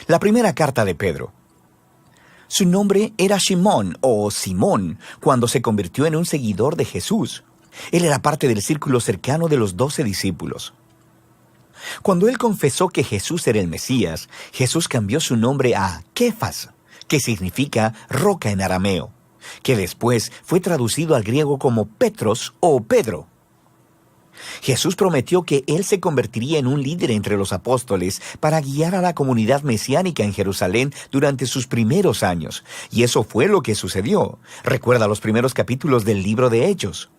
La primera carta de Pedro. Su nombre era Simón o Simón cuando se convirtió en un seguidor de Jesús. Él era parte del círculo cercano de los 12 discípulos. Cuando él confesó que Jesús era el Mesías, Jesús cambió su nombre a Kefas, que significa roca en arameo, que después fue traducido al griego como Petros o Pedro. Jesús prometió que él se convertiría en un líder entre los apóstoles para guiar a la comunidad mesiánica en Jerusalén durante sus primeros años, y eso fue lo que sucedió. Recuerda los primeros capítulos del libro de Hechos.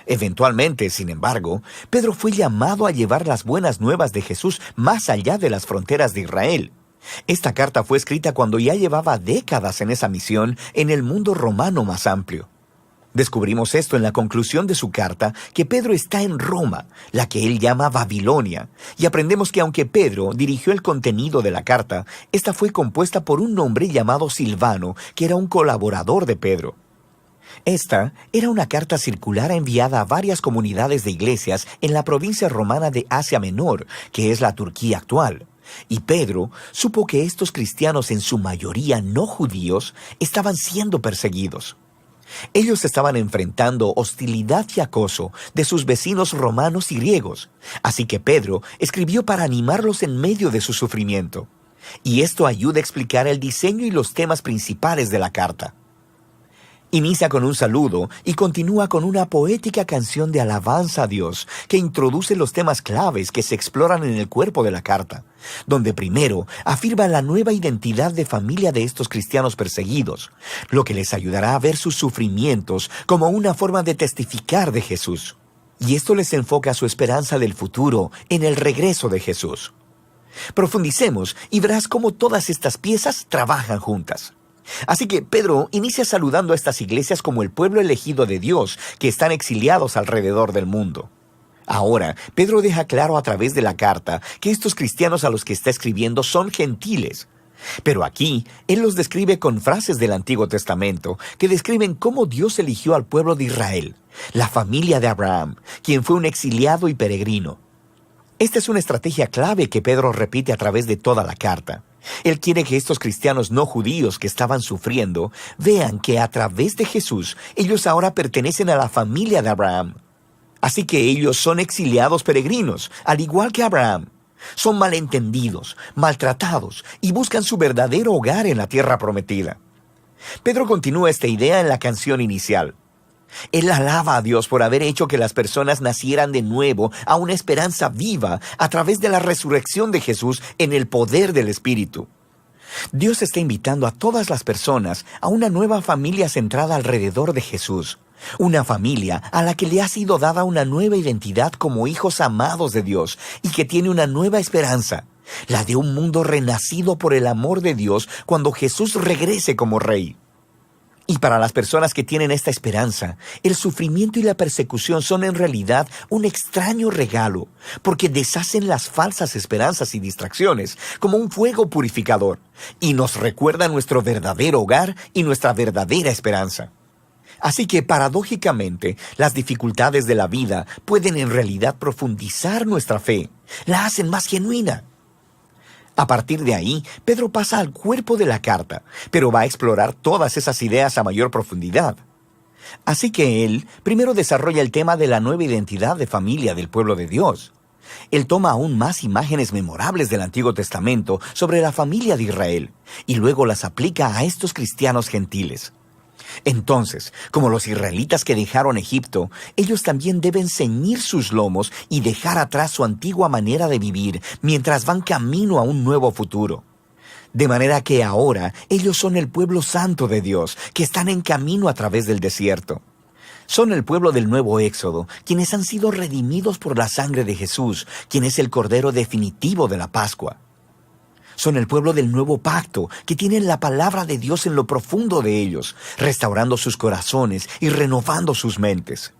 Eventualmente, sin embargo, Pedro fue llamado a llevar las buenas nuevas de Jesús más allá de las fronteras de Israel. Esta carta fue escrita cuando ya llevaba décadas en esa misión en el mundo romano más amplio. Descubrimos esto en la conclusión de su carta, que Pedro está en Roma, la que él llama Babilonia, y aprendemos que aunque Pedro dirigió el contenido de la carta, esta fue compuesta por un hombre llamado Silvano, que era un colaborador de Pedro. Esta era una carta circular enviada a varias comunidades de iglesias en la provincia romana de Asia Menor, que es la Turquía actual. Y Pedro supo que estos cristianos, en su mayoría no judíos, estaban siendo perseguidos. Ellos estaban enfrentando hostilidad y acoso de sus vecinos romanos y griegos, así que Pedro escribió para animarlos en medio de su sufrimiento. Y esto ayuda a explicar el diseño y los temas principales de la carta. Inicia con un saludo y continúa con una poética canción de alabanza a Dios que introduce los temas claves que se exploran en el cuerpo de la carta, donde primero afirma la nueva identidad de familia de estos cristianos perseguidos, lo que les ayudará a ver sus sufrimientos como una forma de testificar de Jesús. Y esto les enfoca su esperanza del futuro en el regreso de Jesús. Profundicemos y verás cómo todas estas piezas trabajan juntas. Así que Pedro inicia saludando a estas iglesias como el pueblo elegido de Dios que están exiliados alrededor del mundo. Ahora, Pedro deja claro a través de la carta que estos cristianos a los que está escribiendo son gentiles. Pero aquí, él los describe con frases del Antiguo Testamento que describen cómo Dios eligió al pueblo de Israel, la familia de Abraham, quien fue un exiliado y peregrino. Esta es una estrategia clave que Pedro repite a través de toda la carta. Él quiere que estos cristianos no judíos que estaban sufriendo vean que a través de Jesús ellos ahora pertenecen a la familia de Abraham. Así que ellos son exiliados peregrinos, al igual que Abraham. Son malentendidos, maltratados y buscan su verdadero hogar en la tierra prometida. Pedro continúa esta idea en la canción inicial. Él alaba a Dios por haber hecho que las personas nacieran de nuevo a una esperanza viva a través de la resurrección de Jesús en el poder del Espíritu. Dios está invitando a todas las personas a una nueva familia centrada alrededor de Jesús. Una familia a la que le ha sido dada una nueva identidad como hijos amados de Dios y que tiene una nueva esperanza, la de un mundo renacido por el amor de Dios cuando Jesús regrese como Rey. Y para las personas que tienen esta esperanza, el sufrimiento y la persecución son en realidad un extraño regalo, porque deshacen las falsas esperanzas y distracciones como un fuego purificador, y nos recuerdan nuestro verdadero hogar y nuestra verdadera esperanza. Así que, paradójicamente, las dificultades de la vida pueden en realidad profundizar nuestra fe, la hacen más genuina. A partir de ahí, Pedro pasa al cuerpo de la carta, pero va a explorar todas esas ideas a mayor profundidad. Así que él primero desarrolla el tema de la nueva identidad de familia del pueblo de Dios. Él toma aún más imágenes memorables del Antiguo Testamento sobre la familia de Israel, y luego las aplica a estos cristianos gentiles. Entonces, como los israelitas que dejaron Egipto, ellos también deben ceñir sus lomos y dejar atrás su antigua manera de vivir mientras van camino a un nuevo futuro. De manera que ahora ellos son el pueblo santo de Dios, que están en camino a través del desierto. Son el pueblo del nuevo Éxodo, quienes han sido redimidos por la sangre de Jesús, quien es el Cordero definitivo de la Pascua. Son el pueblo del nuevo pacto, que tienen la palabra de Dios en lo profundo de ellos, restaurando sus corazones y renovando sus mentes.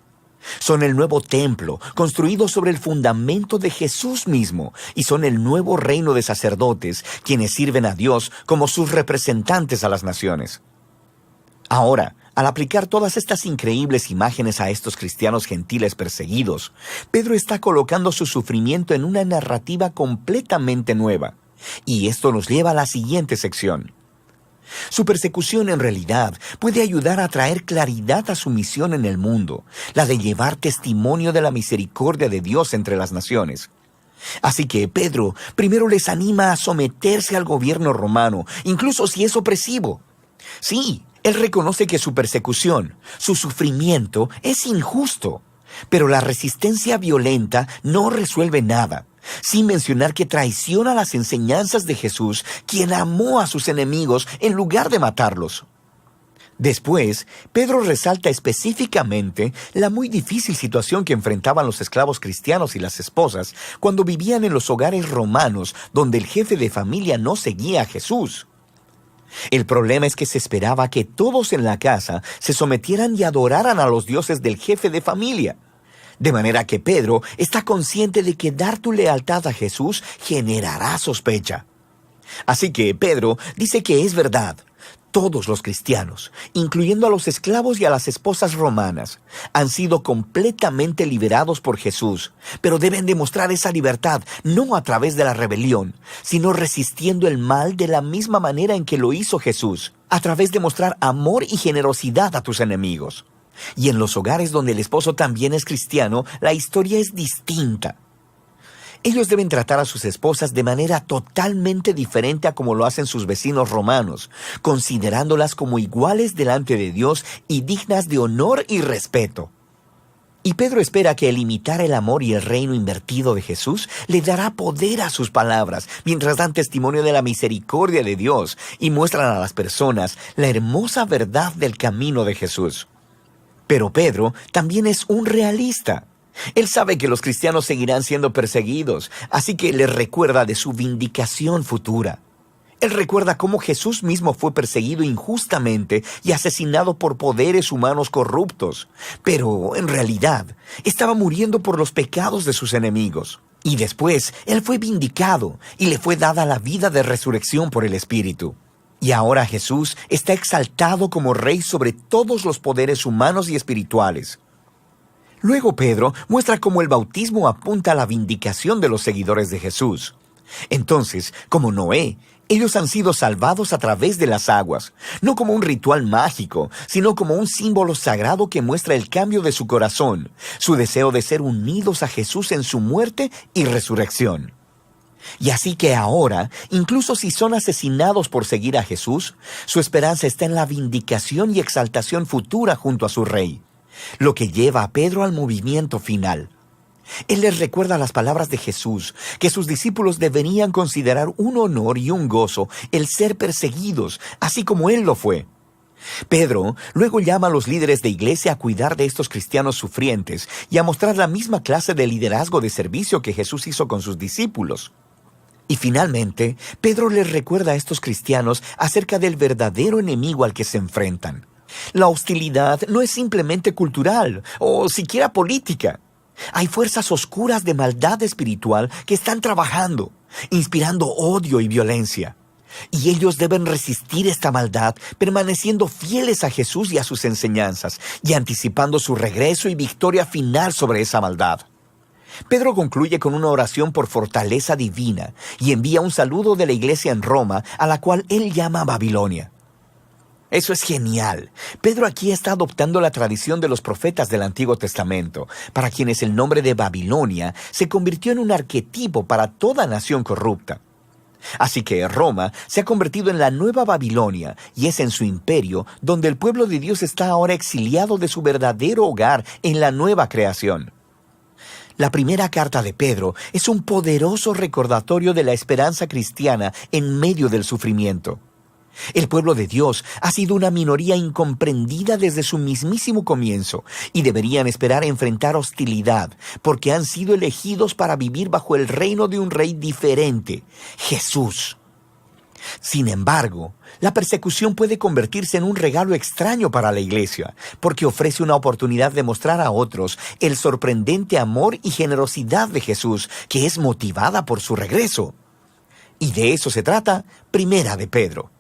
Son el nuevo templo, construido sobre el fundamento de Jesús mismo, y son el nuevo reino de sacerdotes, quienes sirven a Dios como sus representantes a las naciones. Ahora, al aplicar todas estas increíbles imágenes a estos cristianos gentiles perseguidos, Pedro está colocando su sufrimiento en una narrativa completamente nueva. Y esto nos lleva a la siguiente sección. Su persecución en realidad puede ayudar a traer claridad a su misión en el mundo, la de llevar testimonio de la misericordia de Dios entre las naciones. Así que Pedro primero les anima a someterse al gobierno romano, incluso si es opresivo. Sí, él reconoce que su persecución, su sufrimiento, es injusto, pero la resistencia violenta no resuelve nada, sin mencionar que traiciona las enseñanzas de Jesús, quien amó a sus enemigos en lugar de matarlos. Después, Pedro resalta específicamente la muy difícil situación que enfrentaban los esclavos cristianos y las esposas cuando vivían en los hogares romanos donde el jefe de familia no seguía a Jesús. El problema es que se esperaba que todos en la casa se sometieran y adoraran a los dioses del jefe de familia. De manera que Pedro está consciente de que dar tu lealtad a Jesús generará sospecha. Así que Pedro dice que es verdad. Todos los cristianos, incluyendo a los esclavos y a las esposas romanas, han sido completamente liberados por Jesús, pero deben demostrar esa libertad no a través de la rebelión, sino resistiendo el mal de la misma manera en que lo hizo Jesús, a través de mostrar amor y generosidad a tus enemigos. Y en los hogares donde el esposo también es cristiano, la historia es distinta. Ellos deben tratar a sus esposas de manera totalmente diferente a como lo hacen sus vecinos romanos, considerándolas como iguales delante de Dios y dignas de honor y respeto. Y Pedro espera que el imitar el amor y el reino invertido de Jesús le dará poder a sus palabras, mientras dan testimonio de la misericordia de Dios y muestran a las personas la hermosa verdad del camino de Jesús. Pero Pedro también es un realista. Él sabe que los cristianos seguirán siendo perseguidos, así que les recuerda de su vindicación futura. Él recuerda cómo Jesús mismo fue perseguido injustamente y asesinado por poderes humanos corruptos, pero en realidad estaba muriendo por los pecados de sus enemigos. Y después Él fue vindicado y le fue dada la vida de resurrección por el Espíritu. Y ahora Jesús está exaltado como Rey sobre todos los poderes humanos y espirituales. Luego Pedro muestra cómo el bautismo apunta a la vindicación de los seguidores de Jesús. Entonces, como Noé, ellos han sido salvados a través de las aguas, no como un ritual mágico, sino como un símbolo sagrado que muestra el cambio de su corazón, su deseo de ser unidos a Jesús en su muerte y resurrección. Y así que ahora, incluso si son asesinados por seguir a Jesús, su esperanza está en la vindicación y exaltación futura junto a su Rey, lo que lleva a Pedro al movimiento final. Él les recuerda las palabras de Jesús, que sus discípulos deberían considerar un honor y un gozo el ser perseguidos, así como él lo fue. Pedro luego llama a los líderes de iglesia a cuidar de estos cristianos sufrientes y a mostrar la misma clase de liderazgo de servicio que Jesús hizo con sus discípulos. Y finalmente, Pedro les recuerda a estos cristianos acerca del verdadero enemigo al que se enfrentan. La hostilidad no es simplemente cultural o siquiera política. Hay fuerzas oscuras de maldad espiritual que están trabajando, inspirando odio y violencia. Y ellos deben resistir esta maldad, permaneciendo fieles a Jesús y a sus enseñanzas, y anticipando su regreso y victoria final sobre esa maldad. Pedro concluye con una oración por fortaleza divina y envía un saludo de la iglesia en Roma, a la cual él llama Babilonia. Eso es genial. Pedro aquí está adoptando la tradición de los profetas del Antiguo Testamento, para quienes el nombre de Babilonia se convirtió en un arquetipo para toda nación corrupta. Así que Roma se ha convertido en la nueva Babilonia, y es en su imperio donde el pueblo de Dios está ahora exiliado de su verdadero hogar en la nueva creación. La primera carta de Pedro es un poderoso recordatorio de la esperanza cristiana en medio del sufrimiento. El pueblo de Dios ha sido una minoría incomprendida desde su mismísimo comienzo y deberían esperar enfrentar hostilidad porque han sido elegidos para vivir bajo el reino de un rey diferente, Jesús. Sin embargo, la persecución puede convertirse en un regalo extraño para la iglesia, porque ofrece una oportunidad de mostrar a otros el sorprendente amor y generosidad de Jesús, que es motivada por su regreso. Y de eso se trata Primera de Pedro.